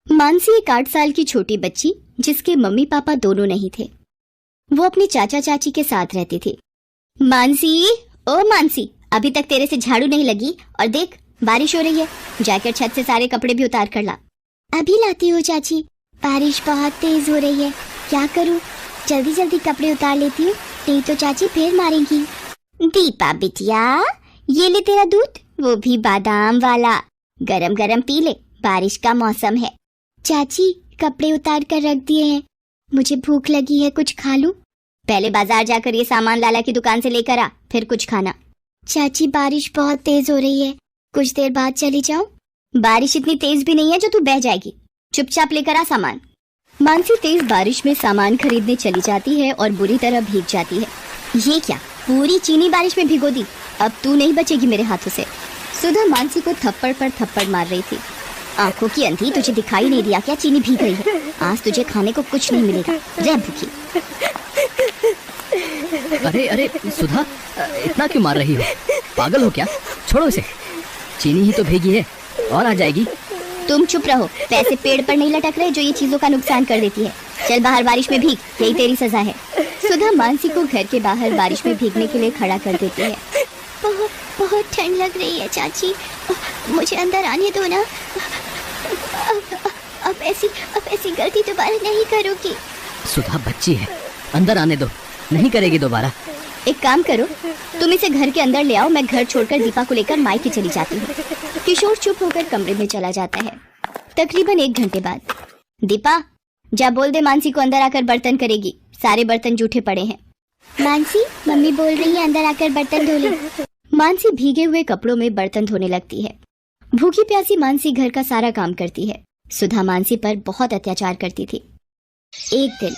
मानसी एक 8 साल की छोटी बच्ची जिसके मम्मी पापा दोनों नहीं थे। वो अपने चाचा चाची के साथ रहती थी। मानसी, ओ मानसी, अभी तक तेरे से झाड़ू नहीं लगी और देख बारिश हो रही है, जाकर छत से सारे कपड़े भी उतार कर ला। अभी लाती हूँ चाची, बारिश बहुत तेज हो रही है, क्या करूँ? जल्दी जल्दी कपड़े उतार लेती हूँ, नहीं तो चाची फिर मारेंगी। दीपा बिटिया, ये ले तेरा दूध, वो भी बादाम वाला, गरम गरम पी ले, बारिश का मौसम है। चाची कपड़े उतार कर रख दिए हैं, मुझे भूख लगी है, कुछ खा लूं? पहले बाजार जाकर ये सामान लाला की दुकान से लेकर आ, फिर कुछ खाना। चाची बारिश बहुत तेज हो रही है, कुछ देर बाद चली जाऊं? बारिश इतनी तेज भी नहीं है जो तू बह जाएगी, चुपचाप लेकर आ सामान। मानसी तेज बारिश में सामान खरीदने चली जाती है और बुरी तरह भीग जाती है। ये क्या, पूरी चीनी बारिश में भिगो दी, अब तू नहीं बचेगी मेरे हाथों से। सुधा मानसी को थप्पड़ पर थप्पड़ मार रही थी। आंखों की अंधी, तुझे दिखाई नहीं दिया क्या चीनी भीग गई है? आज तुझे खाने को कुछ नहीं मिलेगा, रह भूखी। अरे अरे सुधा, इतना क्यों मार रही हो? पागल हो क्या? छोड़ो इसे, चीनी ही तो भीगी है और आ जाएगी। तुम चुप रहो, वैसे पेड़ पर नहीं लटक रहे जो ये चीजों का नुकसान कर देती है। चल बाहर बारिश में भीग, यही तेरी सजा है। सुधा मानसी को घर के बाहर बारिश में भीगने के लिए खड़ा कर देती है। बहुत बहुत ठंड लग रही है चाची, मुझे अंदर आने दो ना। अब ऐसी गलती दोबारा नहीं करोगी। सुधा बच्ची है, अंदर आने दो, नहीं करेगी दोबारा। एक काम करो, तुम इसे घर के अंदर ले आओ, मैं घर छोड़कर दीपा को लेकर मायके चली जाती हूँ। किशोर चुप होकर कमरे में चला जाता है। तकरीबन 1 घंटे बाद, दीपा जा बोल दे मानसी को अंदर आकर बर्तन करेगी, सारे बर्तन जूठे पड़े हैं। मानसी, मम्मी बोल रही है अंदर आकर बर्तन धो ले। मानसी भीगे हुए कपड़ों में बर्तन धोने लगती है। भूखी प्यासी मानसी घर का सारा काम करती है। सुधा मानसी पर बहुत अत्याचार करती थी। एक दिन,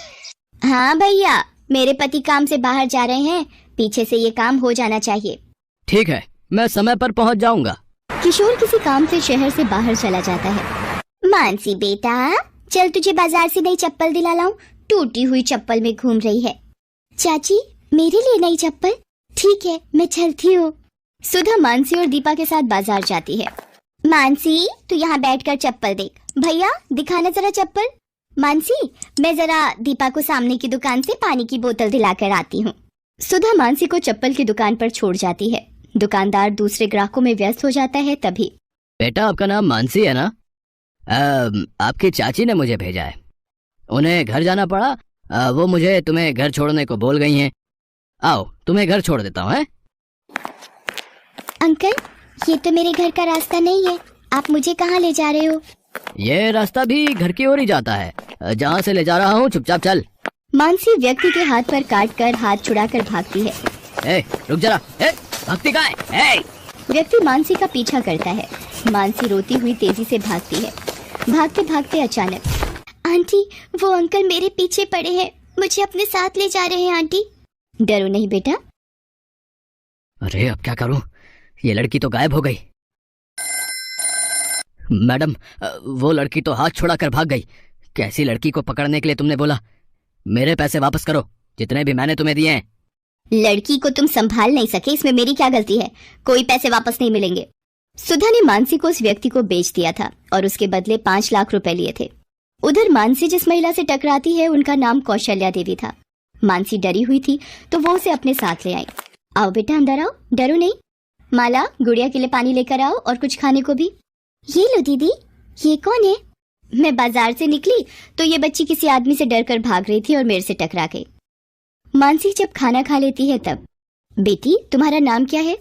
हाँ भैया, मेरे पति काम से बाहर जा रहे हैं, पीछे से ये काम हो जाना चाहिए। ठीक है, मैं समय पर पहुंच जाऊंगा। किशोर किसी काम से शहर से बाहर चला जाता है। मानसी बेटा, चल तुझे बाजार से नई चप्पल दिला लाऊं, टूटी हुई चप्पल में घूम रही है। चाची मेरे लिए नई चप्पल? ठीक है, मैं चलती हूँ। सुधा मानसी और दीपा के साथ बाजार जाती है। मानसी, तू यहाँ बैठकर चप्पल देख। भैया दिखाना जरा चप्पल। मानसी, मैं जरा दीपा को सामने की दुकान से पानी की बोतल दिलाकर आती हूँ। सुधा मानसी को चप्पल की दुकान पर छोड़ जाती है। दुकानदार दूसरे ग्राहकों में व्यस्त हो जाता है। तभी, बेटा आपका नाम मानसी है ना? आपकी चाची ने मुझे भेजा है, उन्हें घर जाना पड़ा, वो मुझे तुम्हें घर छोड़ने को बोल गई हैं। आओ तुम्हें घर छोड़ देता हूँ। अंकल, ये तो मेरे घर का रास्ता नहीं है, आप मुझे कहाँ ले जा रहे हो? ये रास्ता भी घर की ओर ही जाता है, जहाँ से ले जा रहा हूँ चुपचाप चल। मानसी व्यक्ति के हाथ पर काट कर हाथ छुड़ाकर भागती है। रुक जरा, भागती कहाँ है? व्यक्ति मानसी का पीछा करता है। मानसी रोती हुई तेजी से भागती है। भागते भागते अचानक, आंटी, वो अंकल मेरे पीछे पड़े हैं, मुझे अपने साथ ले जा रहे हैं। आंटी, डरो नहीं बेटा। अरे अब क्या करूं, ये लड़की तो गायब हो गई। मैडम, वो लड़की तो हाथ छुड़ाकर भाग गई। कैसी लड़की को पकड़ने के लिए तुमने बोला? मेरे पैसे वापस करो, जितने भी मैंने तुम्हें दिए हैं। लड़की को तुम संभाल नहीं सके, इसमें मेरी क्या गलती है? कोई पैसे वापस नहीं मिलेंगे। सुधा ने मानसी को उस व्यक्ति को बेच दिया था और उसके बदले 5 लाख रुपए लिए थे। उधर मानसी जिस महिला से टकराती है, उनका नाम कौशल्या देवी था। मानसी डरी हुई थी तो वो उसे अपने साथ ले आई। आओ बेटा अंदर आओ, डरो नहीं। माला, गुड़िया के लिए पानी लेकर आओ और कुछ खाने को भी। ये लो दीदी। ये कौन है? मैं बाजार से निकली तो ये बच्ची किसी आदमी से डर कर भाग रही थी और मेरे से टकरा गई। मानसी जब खाना खा लेती है तब, बेटी तुम्हारा नाम क्या है?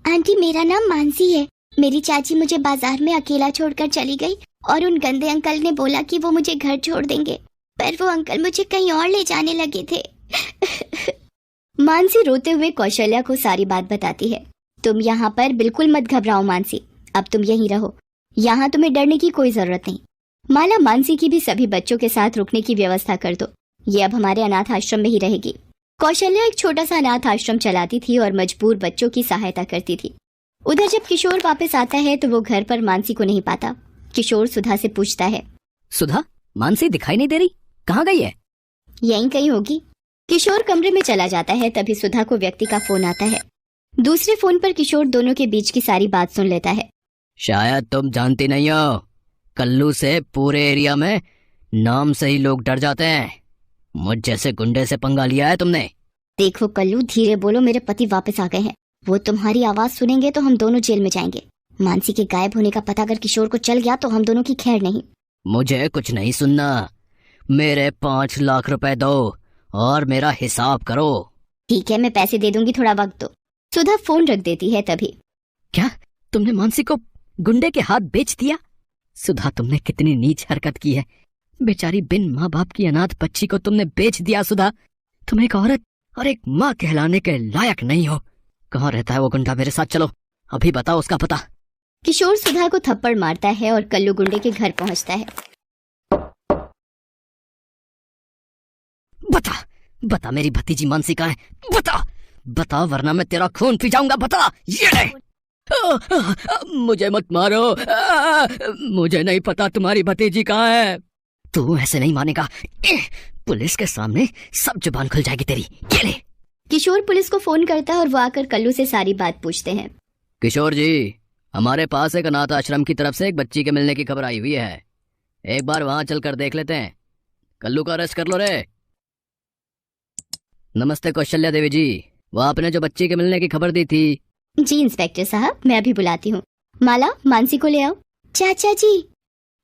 आंटी, मेरा नाम मानसी है। मेरी चाची मुझे बाजार में अकेला छोड़कर चली गई और उन गंदे अंकल ने बोला कि वो मुझे घर छोड़ देंगे, पर वो अंकल मुझे कहीं और ले जाने लगे थे। मानसी रोते हुए कौशल्या को सारी बात बताती है। तुम यहाँ पर बिल्कुल मत घबराओ मानसी, अब तुम यहीं रहो, यहाँ तुम्हें डरने की कोई जरूरत नहीं। माला, मानसी की भी सभी बच्चों के साथ रुकने की व्यवस्था कर दो, ये अब हमारे अनाथ आश्रम में ही रहेगी। कौशल्या एक छोटा सा अनाथ आश्रम चलाती थी और मजबूर बच्चों की सहायता करती थी। उधर जब किशोर वापस आता है तो वो घर पर मानसी को नहीं पाता। किशोर सुधा से पूछता है, सुधा, मानसी दिखाई नहीं दे रही, कहाँ गई है? यहीं कहीं होगी। किशोर कमरे में चला जाता है। तभी सुधा को व्यक्ति का फोन आता है। दूसरे फोन पर किशोर दोनों के बीच की सारी बात सुन लेता है। शायद तुम जानती नहीं हो, कल्लू से पूरे एरिया में नाम से ही लोग डर जाते हैं। मुझ जैसे गुंडे से पंगा लिया है तुमने। देखो कल्लू, धीरे बोलो, मेरे पति वापस आ गए हैं। वो तुम्हारी आवाज सुनेंगे तो हम दोनों जेल में जाएंगे। मानसी के गायब होने का पता अगर किशोर को चल गया तो हम दोनों की खैर नहीं। मुझे कुछ नहीं सुनना। मेरे 5 लाख रुपए दो और मेरा हिसाब करो। ठीक है, मैं पैसे दे दूंगी, थोड़ा वक्त दो। सुधा फोन रख देती है तभी। क्या तुमने मानसी को गुंडे के हाथ बेच दिया? सुधा, तुमने कितनी नीच हरकत की है। बेचारी बिन माँ बाप की अनाथ बच्ची को तुमने बेच दिया। सुधा, तुम एक औरत और एक माँ कहलाने के लायक नहीं हो। कहाँ रहता है वो गुंडा? मेरे साथ चलो, अभी बताओ उसका पता। किशोर सुधा को थप्पड़ मारता है और कल्लू गुंडे के घर पहुंचता है। बता बता, मेरी भतीजी मानसी कहाँ है? बता बता, वरना मैं तेरा खून पी जाऊंगा। बता। ये ले। मुझे मत मारो। मुझे नहीं पता तुम्हारी भतीजी कहाँ है। तू ऐसे नहीं मानेगा। पुलिस के सामने सब जुबान खुल जाएगी तेरी। ये ले। किशोर पुलिस को फोन करता है और वो आकर कल्लू से सारी बात पूछते हैं। किशोर जी, हमारे पास एक अनाथ आश्रम की तरफ से एक बच्ची के मिलने की खबर आई हुई है। एक बार वहां चलकर देख लेते हैं। कल्लू को अरेस्ट कर लो रे। नमस्ते कौशल्या देवी जी, वो आपने जो बच्ची के मिलने की खबर दी थी। जी इंस्पेक्टर साहब, मैं अभी बुलाती हूँ। माला, मानसी को ले आओ। चाचा जी।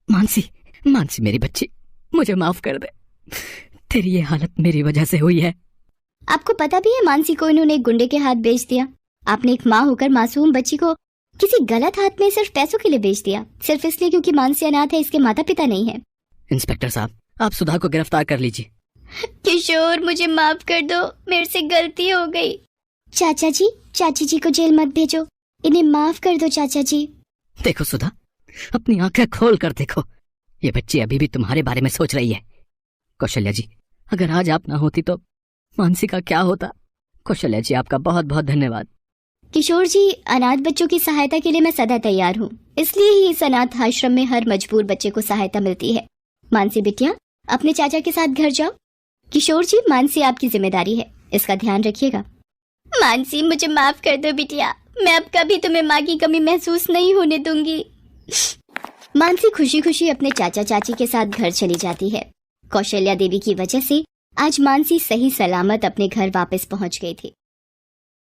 मानसी, मानसी मेरी बच्ची, मुझे माफ कर दे। तेरी ये हालत मेरी वजह से हुई है। आपको पता भी है मानसी को इन्होंने एक गुंडे के हाथ बेच दिया। आपने एक माँ होकर मासूम बच्ची को किसी गलत हाथ में सिर्फ पैसों के लिए बेच दिया, सिर्फ इसलिए क्योंकि मानसी अनाथ है, इसके माता पिता नहीं है। इंस्पेक्टर साहब, आप सुधा को गिरफ्तार कर लीजिए। किशोर, मुझे माफ कर दो, मेरे से गलती हो गई। चाचा जी, चाची जी को जेल मत भेजो, इन्हें माफ कर दो चाचा जी। देखो सुधा, अपनी आंखें खोल कर देखो। ये बच्ची अभी भी तुम्हारे बारे में सोच रही है। कौशल्या जी, अगर आज आप ना होती तो मानसी का क्या होता? कौशल्या जी, आपका बहुत बहुत धन्यवाद। किशोर जी, अनाथ बच्चों की सहायता के लिए मैं सदा तैयार हूँ, इसलिए ही इस अनाथ आश्रम में हर मजबूर बच्चे को सहायता मिलती है। मानसी बिटिया, अपने चाचा के साथ घर जाओ। किशोर जी, मानसी आपकी जिम्मेदारी है, इसका ध्यान रखिएगा। मानसी, मुझे माफ कर दो बिटिया, मैं अब कभी तुम्हें माँ की कमी महसूस नहीं होने दूंगी। मानसी खुशी खुशी अपने चाचा चाची के साथ घर चली जाती है। कौशल्या देवी की वजह से आज मानसी सही सलामत अपने घर वापस पहुंच गई थी।